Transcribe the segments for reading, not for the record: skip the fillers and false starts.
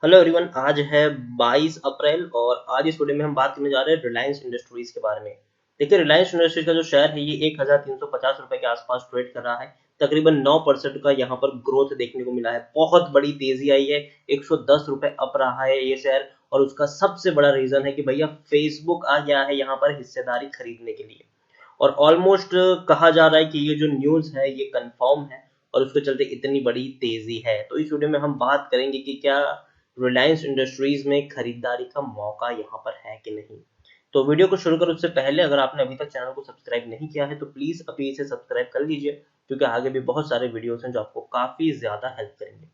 Hello everyone, आज है 22 अप्रैल और आज इस वीडियो में हम बात करने जा रहे हैं रिलायंस इंडस्ट्रीज के बारे में। देखिए, रिलायंस इंडस्ट्रीज का जो शेयर है ये 1350 रुपए के आसपास ट्रेड कर रहा है। तकरीबन 9% का यहाँ पर ग्रोथ देखने को मिला है, बहुत बड़ी तेजी आई है। 110 रुपए अप रहा है ये शेयर और उसका सबसे बड़ा रीजन है कि भैया फेसबुक आ गया है यहाँ पर हिस्सेदारी खरीदने के लिए। और ऑलमोस्ट कहा जा रहा है कि ये जो न्यूज है ये कंफर्म है और उसके चलते इतनी बड़ी तेजी है। तो इस वीडियो में हम बात करेंगे कि क्या रिलायंस इंडस्ट्रीज में खरीदारी का मौका यहाँ पर है कि नहीं। तो वीडियो को शुरू करूँ उससे पहले अगर आपने अभी तक चैनल को सब्सक्राइब नहीं किया है तो प्लीज अभी इसे सब्सक्राइब कर लीजिए, क्योंकि आगे भी बहुत सारे वीडियोस हैं जो आपको काफी ज्यादा हेल्प करेंगे।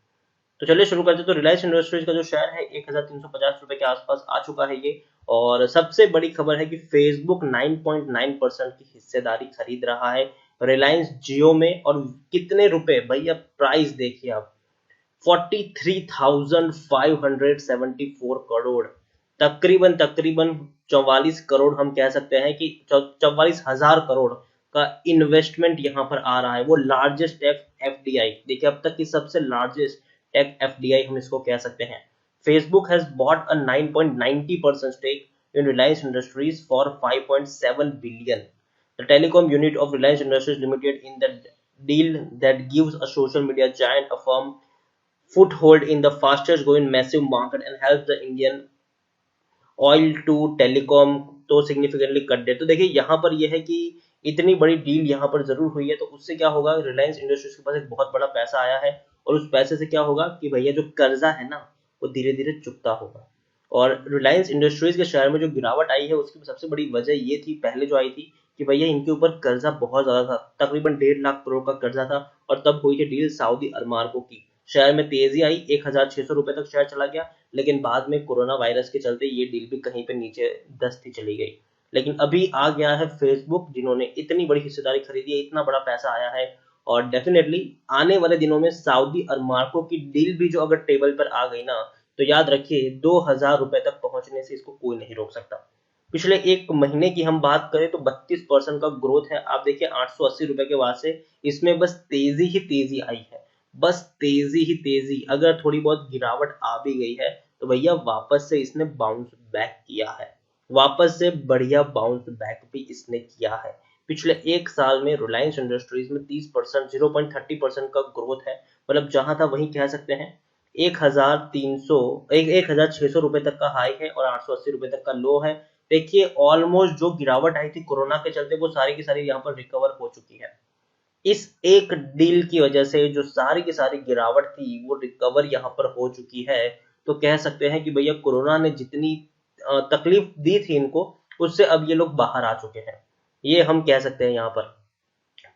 तो चलिए शुरू करते हैं। तो रिलायंस इंडस्ट्रीज का जो शेयर है 1350 रुपए के आसपास आ चुका है ये। और सबसे बड़ी खबर है कि फेसबुक 9.9% की हिस्सेदारी खरीद रहा है रिलायंस जियो में। और कितने रुपए भैया, प्राइस देखिए आप, 43,574 करोड़। तकरीबन तकरीबन 44 करोड़ हम कह सकते हैं कि 44,000 करोड़ का इन्वेस्टमेंट यहाँ पर आ रहा है। वो लार्जेस्ट टेक एफडीआई, देखिए अब तक की सबसे लार्जेस्ट टेक एफडीआई हम इसको कह सकते हैं। Facebook has bought a 9.90% stake in Reliance Industries for 5.7 billion. The telecom unit of Reliance Industries Limited in the deal that gives a social media giant a firm foothold in the fastest growing massive market and helps the Indian oil to telecom तो significantly cut debt. तो देखिए यहाँ पर यह है कि इतनी बड़ी डील यहाँ पर जरूर हुई है, तो उससे क्या होगा, रिलायंस इंडस्ट्रीज के पास एक बहुत बड़ा पैसा आया है और उस पैसे से क्या होगा कि भैया जो कर्जा है ना वो धीरे धीरे चुकता होगा। और रिलायंस इंडस्ट्रीज के शेयर में जो गिरावट आई है उसकी सबसे बड़ी वजह ये थी, पहले जो आई थी, कि भैया इनके ऊपर कर्जा बहुत ज्यादा था, तकरीबन 1.5 लाख करोड़ का कर्जा था। और तब हुई थी डील सऊदी अरमाको की। शेयर में तेजी आई, 1,600 रुपए तक शेयर चला गया, लेकिन बाद में कोरोना वायरस के चलते ये डील भी कहीं पे नीचे दस्ती चली गई। लेकिन अभी आ गया है फेसबुक, जिन्होंने इतनी बड़ी हिस्सेदारी खरीदी है, इतना बड़ा पैसा आया है। और डेफिनेटली आने वाले दिनों में सऊदी अरमाको की डील भी जो अगर टेबल पर आ गई ना, तो याद रखिए 2,000 रुपए तक पहुंचने से इसको कोई नहीं रोक सकता। पिछले एक महीने की हम बात करें तो 32% का ग्रोथ है। आप देखिए 880 रुपए के बाद से इसमें बस तेजी ही तेजी आई है, बस तेजी ही तेजी। अगर थोड़ी बहुत गिरावट आ भी गई है तो भैया वापस से इसने बाउंस बैक किया है, वापस से बढ़िया बाउंस बैक भी इसने किया है। पिछले एक साल में रिलायंस इंडस्ट्रीज में 30%, 0.30% का ग्रोथ है। मतलब जहां था वहीं कह सकते हैं। 1,600 रुपए तक का हाई है और 880 रुपए तक का लो है। देखिए ऑलमोस्ट जो गिरावट आई थी कोरोना के चलते वो सारी की सारी यहाँ पर रिकवर हो चुकी है। इस एक डील की वजह से जो सारी की सारी गिरावट थी वो रिकवर यहाँ पर हो चुकी है। तो कह सकते हैं कि भैया कोरोना ने जितनी तकलीफ दी थी इनको, उससे अब ये लोग बाहर आ चुके हैं, ये हम कह सकते हैं। यहाँ पर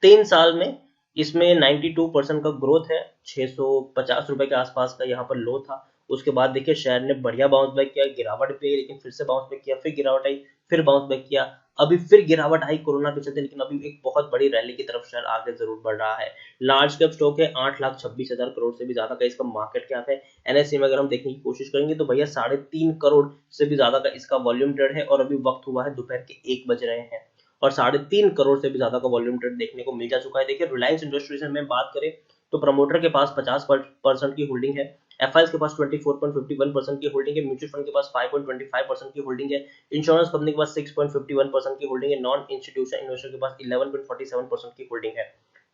3 साल में इसमें 92% का ग्रोथ है। 650 रुपए के आसपास का यहाँ पर लो था। उसके बाद देखिए शेयर ने बढ़िया बाउंस बैक किया, गिरावट पे आई लेकिन फिर से बाउंस बैक किया, फिर गिरावट आई, फिर बाउंस बैक किया, अभी फिर गिरावट आई कोरोना के चलते, लेकिन अभी एक बहुत बड़ी रैली की तरफ शेयर आगे जरूर बढ़ रहा है। लार्ज कैप स्टॉक है, 8,26,000 करोड़ से भी ज्यादा का इसका मार्केट कैप है। एनएससी में अगर हम देखने की कोशिश करेंगे तो भैया 3.5 करोड़ से भी ज्यादा का इसका वॉल्यूम ट्रेड है और अभी वक्त हुआ है दोपहर के 1 बज रहे हैं और 3.5 करोड़ से भी ज्यादा का वॉल्यूम ट्रेड देखने को मिल जा चुका है। देखिए रिलायंस इंडस्ट्रीज में बात करें तो प्रमोटर के पास 50% की होल्डिंग है, एफआईएस के पास 24.51% की होल्डिंग है, म्यूचुअल फंड के पास 5.25% की होल्डिंग है, इंश्योरेंस कंपनी के पास 6.51% की होल्डिंग है, नॉन इंस्टीट्यूशन इन्वेस्टर के पास 11.47% की होल्डिंग है।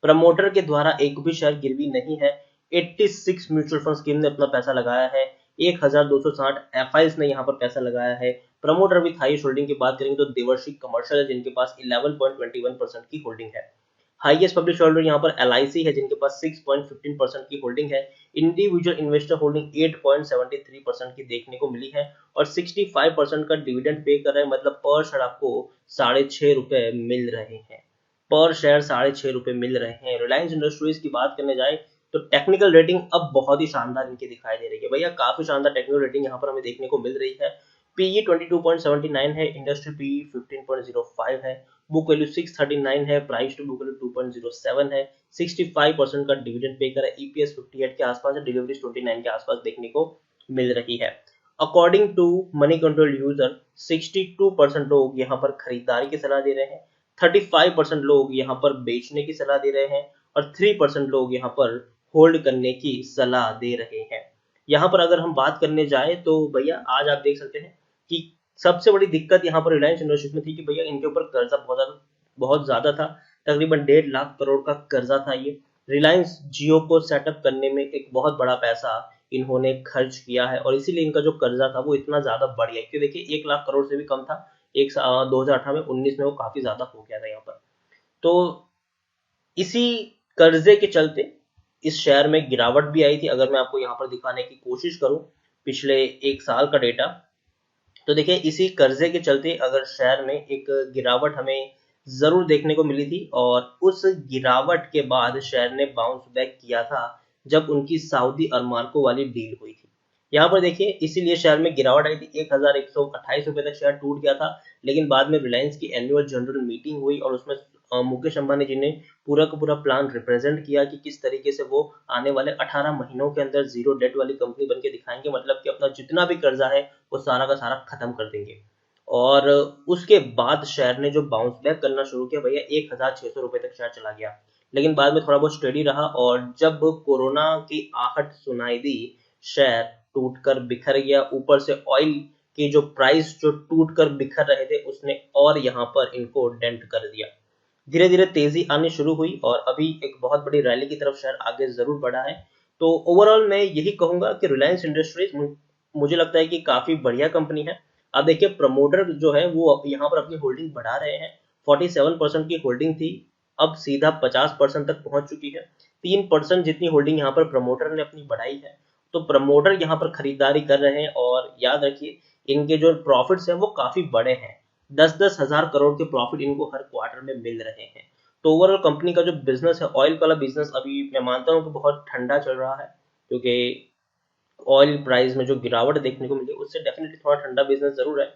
प्रमोटर के द्वारा एक भी शेयर गिरवी नहीं है। 86 म्यूचुअल फंड स्कीम ने अपना पैसा लगाया है, 1,260 एफआईएस ने यहाँ पर पैसा लगाया है। प्रमोटर विथ हाईएस्ट होल्डिंग की बात करेंगे तो देवर्षि कमर्शियल है, जिनके पास 11.21% की होल्डिंग है। हाईएस्ट पब्लिश होल्डर यहाँ पर एलआईसी है, जिनके पास 6.15% की होल्डिंग है। इंडिविजुअल इन्वेस्टर होल्डिंग 8.73% की देखने को मिली है और 65% का डिविडेंड पे कर रहे हैं। मतलब पर शेयर आपको 6.5 रुपए मिल रहे हैं, पर शेयर 6.5 रुपए मिल रहे हैं। रिलायंस इंडस्ट्रीज की बात करने जाए तो टेक्निकल रेटिंग अब बहुत ही शानदार इनकी दिखाई दे रही है भैया, काफी शानदार टेक्निकल रेटिंग यहाँ पर हमें देखने को मिल रही है। पीई 22.79 है, इंडस्ट्री पीई 15.05 है, बुक वैल्यू 639 है, प्राइस टू बुक वैल्यू 2.07 है, 65% का डिविडेंड पे कर है, ईपीएस 58 के आसपास है, डिलीवरी 29 के आसपास देखने को मिल रही है। According to Moneycontrol user 62% लोग यहाँ पर खरीदारी की सलाह दे रहे हैं, 35% लोग यहाँ पर बेचने की सलाह दे रहे हैं और 3% लोग यहाँ पर होल्ड करने की सलाह दे रहे हैं। यहाँ पर अगर हम बात करने जाए तो भैया आज आप देख सकते हैं कि सबसे बड़ी दिक्कत यहाँ पर रिलायंस इंडस्ट्रीज में थी कि भैया इनके ऊपर कर्जा बहुत ज्यादा था। तकरीबन 1.5 लाख करोड़ का कर्जा था ये। रिलायंस जियो को सेटअप करने में एक बहुत बड़ा पैसा इन्होंने खर्च किया है और इसीलिए इनका जो कर्जा था वो इतना ज्यादा बढ़ गया, क्योंकि देखिए 1 लाख करोड़ से भी कम था। 2018 में 19 में वो काफी ज्यादा हो गया था यहाँ पर। तो इसी कर्जे के चलते इस शेयर में गिरावट भी आई थी। अगर मैं आपको यहाँ पर दिखाने की कोशिश करूं पिछले 1 साल का डेटा, तो देखिए इसी कर्जे के चलते अगर शेयर में एक गिरावट हमें जरूर देखने को मिली थी और उस गिरावट के बाद शेयर ने बाउंस बैक किया था जब उनकी सऊदी अरमार्को वाली डील हुई थी। यहाँ पर देखिए इसीलिए शेयर में गिरावट आई थी। 1128 रुपए तक शेयर टूट गया था, लेकिन बाद में रिलायंस की एनुअल जनरल मीटिंग हुई और उसमें मुकेश अंबानी जी ने पूरा का पूरा प्लान रिप्रेजेंट किया कि किस तरीके से वो आने वाले 18 महीनों के अंदर जीरो डेट वाली कंपनी बन के दिखाएंगे, मतलब कि अपना जितना भी कर्जा है वो सारा का सारा खत्म कर देंगे। और उसके बाद शेयर ने जो बाउंस बैक करना शुरू किया भैया 1600 रुपए तक शेयर चला गया, लेकिन बाद में थोड़ा बहुत स्टेडी रहा और जब कोरोना की आहट सुनाई दी शेयर टूटकर बिखर गया। ऊपर से ऑयल की जो प्राइस जो टूटकर बिखर रहे थे उसने और यहाँ पर इनको डेंट कर दिया। धीरे धीरे तेजी आनी शुरू हुई और अभी एक बहुत बड़ी रैली की तरफ शेयर आगे जरूर बढ़ा है। तो ओवरऑल मैं यही कहूंगा कि रिलायंस इंडस्ट्रीज मुझे लगता है कि काफी बढ़िया कंपनी है। अब देखिए प्रमोटर जो है वो यहाँ पर अपनी होल्डिंग बढ़ा रहे हैं। 47% की होल्डिंग थी, अब सीधा 50% तक पहुंच चुकी है। 3% जितनी होल्डिंग यहाँ पर प्रमोटर ने अपनी बढ़ाई है। तो प्रमोटर यहाँ पर खरीदारी कर रहे हैं और याद रखिए इनके जो प्रॉफिट्स हैं वो काफी बड़े हैं। 10-10 हजार करोड़ के प्रॉफिट इनको हर क्वार्टर में मिल रहे हैं। तो ओवरऑल कंपनी का जो बिजनेस है, ऑयल वाला बिजनेस, अभी मैं मानता हूँ कि बहुत ठंडा चल रहा है, क्योंकि ऑयल प्राइस में जो गिरावट देखने को मिली उससे डेफिनेटली थोड़ा ठंडा बिजनेस जरूर है।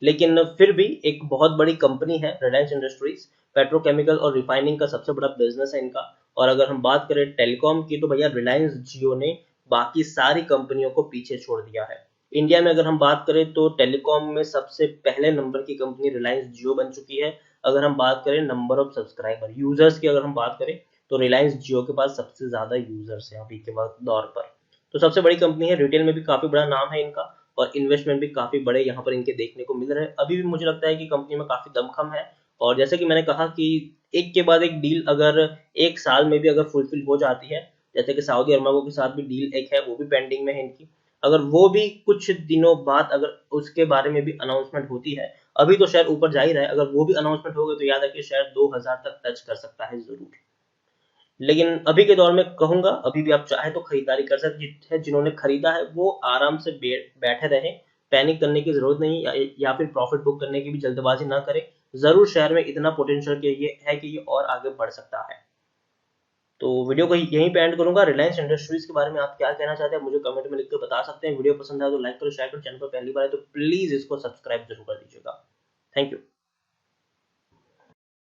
लेकिन फिर भी एक बहुत बड़ी कंपनी है रिलायंस इंडस्ट्रीज। पेट्रोकेमिकल और रिफाइनिंग का सबसे बड़ा बिजनेस है इनका। और अगर हम बात करें टेलीकॉम की तो भैया रिलायंस जियो ने बाकी सारी कंपनियों को पीछे छोड़ दिया है। इंडिया में अगर हम बात करें तो टेलीकॉम में सबसे पहले नंबर की कंपनी रिलायंस जियो बन चुकी है। अगर हम बात करें नंबर ऑफ सब्सक्राइबर यूजर्स की, अगर हम बात करें तो रिलायंस जियो के पास सबसे ज्यादा यूजर्स है अभी के दौर पर। तो सबसे बड़ी कंपनी है, रिटेल में भी काफी बड़ा नाम है इनका और इन्वेस्टमेंट भी काफी बड़े यहाँ पर इनके देखने को मिल रहे हैं। अभी भी मुझे लगता है कि कंपनी में काफी दमखम है। और जैसे कि मैंने कहा कि एक के बाद एक डील अगर 1 साल में भी अगर फुलफिल हो जाती है, जैसे कि सऊदी अरमाको के साथ भी डील एक है वो भी पेंडिंग में है इनकी, अगर वो भी कुछ दिनों बाद अगर उसके बारे में भी अनाउंसमेंट होती है, अभी तो शेयर ऊपर जा ही रहा है, अगर वो भी अनाउंसमेंट हो गए तो याद रखिए शेयर 2000 तक टच कर सकता है जरूर। लेकिन अभी के दौर में कहूंगा अभी भी आप चाहे तो खरीदारी कर सकते हैं। जिन्होंने खरीदा है वो आराम से बैठे रहे, पैनिक करने की जरूरत नहीं, या फिर प्रॉफिट बुक करने की भी जल्दबाजी ना करें। जरूर शेयर में इतना पोटेंशियल के ये है कि ये और आगे बढ़ सकता है। तो वीडियो को यहीं पे एंड करूंगा। रिलायंस इंडस्ट्रीज के बारे में आप क्या कहना चाहते हैं मुझे कमेंट में लिखकर बता सकते हैं। वीडियो पसंद आया तो लाइक करो, शेयर करो, चैनल पर पहली बार है तो प्लीज इसको सब्सक्राइब जरूर कर दीजिएगा। Thank you.